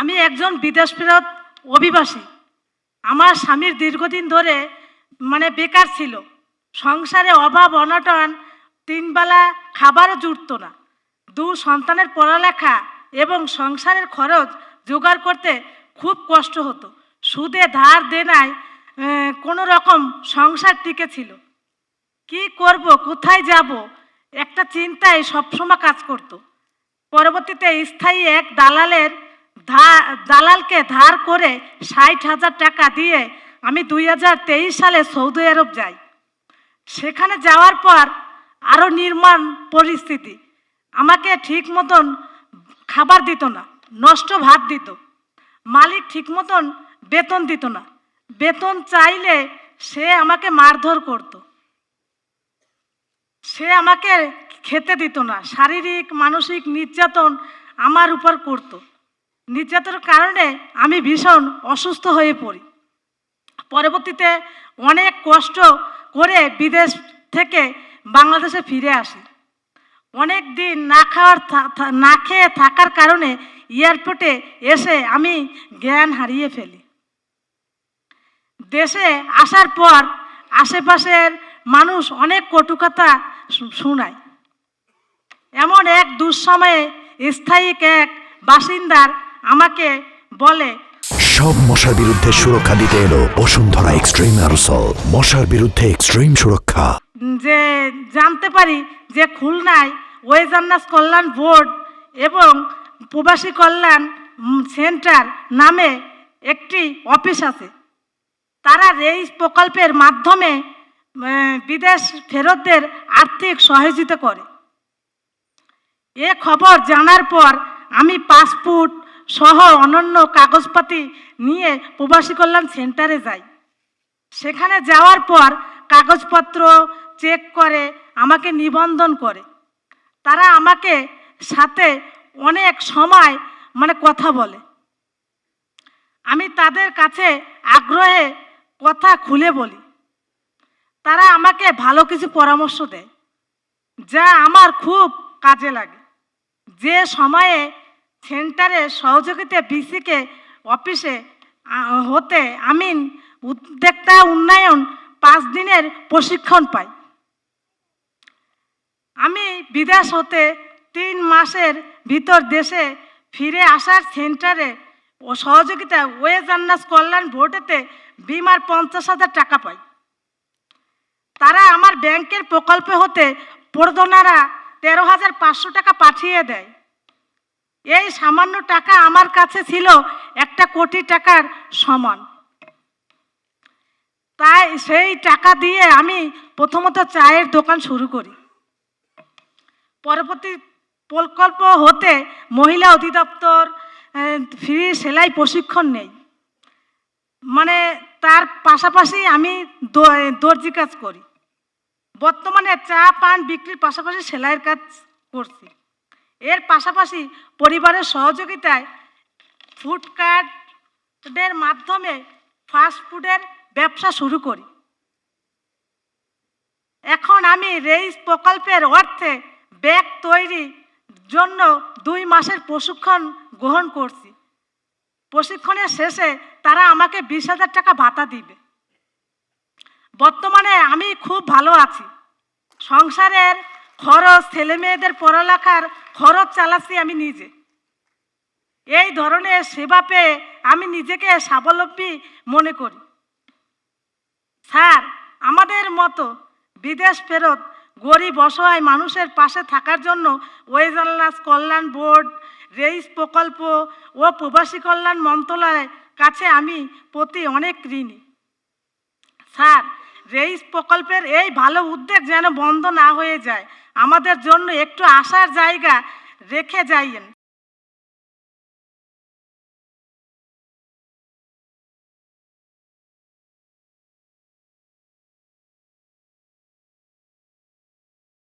আমি একজন বিদেশ ফেরত অভিবাসী। আমার স্বামীর দীর্ঘদিন ধরে বেকার ছিল। সংসারে অভাব অনটন, ৩ বেলা খাবারও জুটত না। 2 সন্তানের পড়ালেখা এবং সংসারের খরচ জোগাড় করতে খুব কষ্ট হতো। সুদে ধার দেনায় কোনো রকম সংসার টিকেছিল। কি করব, কোথায় যাব, একটা চিন্তায় সবসময় কাজ করত। পরবর্তীতে স্থায়ী এক দালালকে ধার করে ৬০,০০০ টাকা দিয়ে আমি ২০২৩ সালে সৌদি আরব যাই। সেখানে যাওয়ার পর আরও নির্মম পরিস্থিতি। আমাকে ঠিক মতন খাবার দিত না, নষ্ট ভাত দিত। মালিক ঠিক মতন বেতন দিত না। বেতন চাইলে সে আমাকে মারধর করত। সে আমাকে খেতে দিত না। শারীরিক মানসিক নির্যাতন আমার উপর করত। নির্যাতনের কারণে আমি ভীষণ অসুস্থ হয়ে পড়ি। পরবর্তীতে অনেক কষ্ট করে বিদেশ থেকে বাংলাদেশে ফিরে আসি। অনেক দিন না খেয়ে থাকার কারণে এয়ারপোর্টে এসে আমি জ্ঞান হারিয়ে ফেলি। দেশে আসার পর আশেপাশের মানুষ অনেক কটুকথা শোনায়। এমন এক দুঃসময়ে স্থায়ী এক বাসিন্দার আমাকে বলে, সব মশার বিরুদ্ধে সুরক্ষা দিতে এলো বসুন্ধরা এক্সট্রিম অ্যারোসল, মশার বিরুদ্ধে এক্সট্রিম সুরক্ষা। যে জানতে পারি যে খুলনায় ওয়েজান্নাস কল্যাণ বোর্ড এবং প্রবাসী কল্যাণ সেন্টার নামে একটি অফিস আছে। তারা এই প্রকল্পের মাধ্যমে বিদেশ ফেরতদের আর্থিক সহযোগিতা করে। এ খবর জানার পর আমি পাসপোর্ট সহ অন্যান্য কাগজপাতি নিয়ে প্রবাসী কল্যাণ সেন্টারে যাই। সেখানে যাওয়ার পর কাগজপত্র চেক করে আমাকে নিবন্ধন করে। তারা আমাকে সাথে অনেক সময় কথা বলে। আমি তাদের কাছে আগ্রহে কথা খুলে বলি। তারা আমাকে ভালো কিছু পরামর্শ দেয়, যা আমার খুব কাজে লাগে। যে সময়ে সেন্টারে সহযোগিতা বিসিকে অফিসে হতে আমি উদ্যোক্তা উন্নয়ন 5 দিনের প্রশিক্ষণ পাই। আমি বিদেশ হতে 3 মাসের ভিতর দেশে ফিরে আসার সেন্টারে ও সহযোগিতা ওয়েজান্নাস কল্যাণ বোর্ডেতে বিমার 50,000 টাকা পাই। তারা আমার ব্যাংকের প্রকল্পে হতে প্রণোদনারা 13,500 টাকা পাঠিয়ে দেয়। এই সামান্য টাকা আমার কাছে ছিল 1 কোটি টাকার সমান। তাই সেই টাকা দিয়ে আমি প্রথমত চায়ের দোকান শুরু করি। পরবর্তী প্রকল্প হতে মহিলা অধিদপ্তর ফ্রি সেলাই প্রশিক্ষণ নেই। তার পাশাপাশি আমি দর্জি কাজ করি। বর্তমানে চা পান বিক্রির পাশাপাশি সেলাইয়ের কাজ করছি। এর পাশাপাশি পরিবারের সহযোগিতায় ফুডকার্টের মাধ্যমে ফাস্টফুডের ব্যবসা শুরু করি। এখন আমি রেইস প্রকল্পের অর্থে ব্যাগ তৈরির জন্য 2 মাসের প্রশিক্ষণ গ্রহণ করছি। প্রশিক্ষণের শেষে তারা আমাকে 20,000 টাকা ভাতা দিবে। বর্তমানে আমি খুব ভালো আছি। সংসারের খরচ, ছেলেমেয়েদের পড়ালেখার খরচ চালাচ্ছি আমি নিজে। এই ধরনের সেবা পেয়ে আমি নিজেকে স্বাবলম্বী মনে করি। স্যার, আমাদের মতো বিদেশ ফেরত গরিব অসহায় মানুষের পাশে থাকার জন্য ওয়েজান্নাস কল্যাণ বোর্ড, রেইস প্রকল্প ও প্রবাসী কল্যাণ মন্ত্রণালয়ের কাছে আমি অনেক ঋণী। স্যার, রেইস প্রকল্পের এই ভালো উদ্যোগ যেন বন্ধ না হয়ে যায়। আমাদের জন্য একটু আসার জায়গা রেখে যাইয়েন।